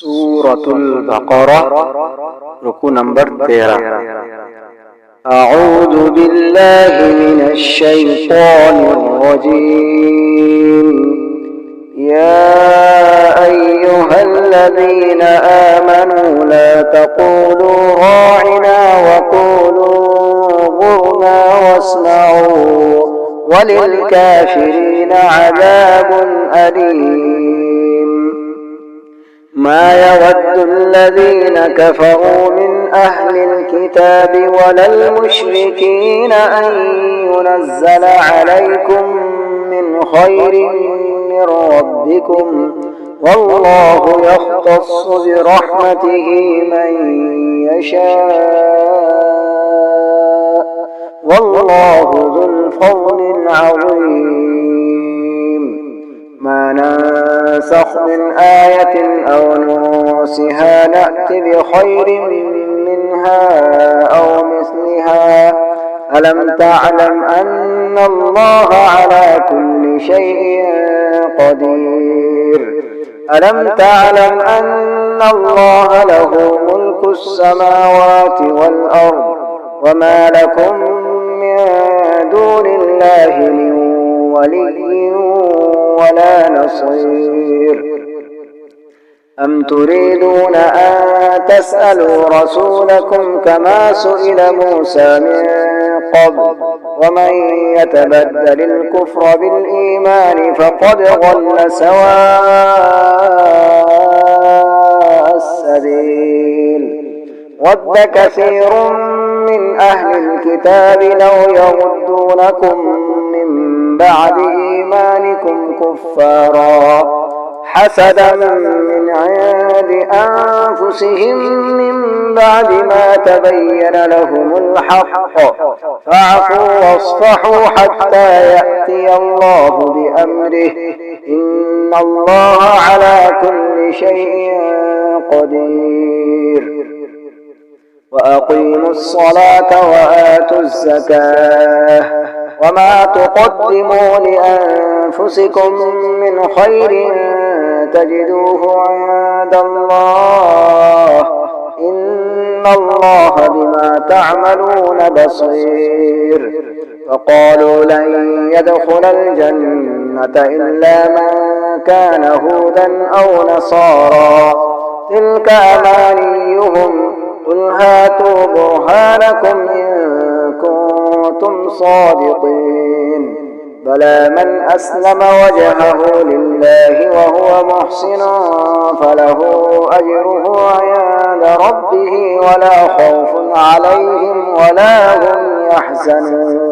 سورة البقرة ركوع نمبر 13. أعوذ بالله من الشيطان الرجيم. يا أيها الذين آمنوا لا تقولوا راعنا وقولوا انظرنا واسمعوا وللكافرين عذاب أليم. ما يود الذين كفروا من أهل الكتاب ولا المشركين أن ينزل عليكم من خير من ربكم، والله يختص برحمته من يشاء، والله ذو الفضل العظيم. ما ننسخ من آية أو ننسها نأت بخير منها أو مثلها. ألم تعلم أن الله على كل شيء قدير؟ ألم تعلم أن الله له ملك السماوات والأرض وما لكم من دون الله من ولي ولا نصير؟ أم تريدون أن تسألوا رسولكم كما سئل موسى من قبل؟ ومن يتبدل الكفر بالإيمان فقد ضل سواء السبيل. ود كثير من أهل الكتاب لو يردونكم من بعد إيمانكم كفارا حسدا من عند أنفسهم من بعد ما تبين لهم الحق، فاعفوا واصفحوا حتى يأتي الله بأمره، إن الله على كل شيء قدير. وأقيموا الصلاة وآتوا الزكاة، وما تقدموا لأنفسكم من خير تجدوه عند الله، إن الله بما تعملون بصير. فقالوا لن يدخل الجنة إلا من كان هودا أو نصارى، تلك أمانيهم، قل هاتوا برهانكم إن كنتم صادقين. بلى من أسلم وجهه لله وهو محسن فله أجره عند ربه ولا خوف عليهم ولا هم يحزنون.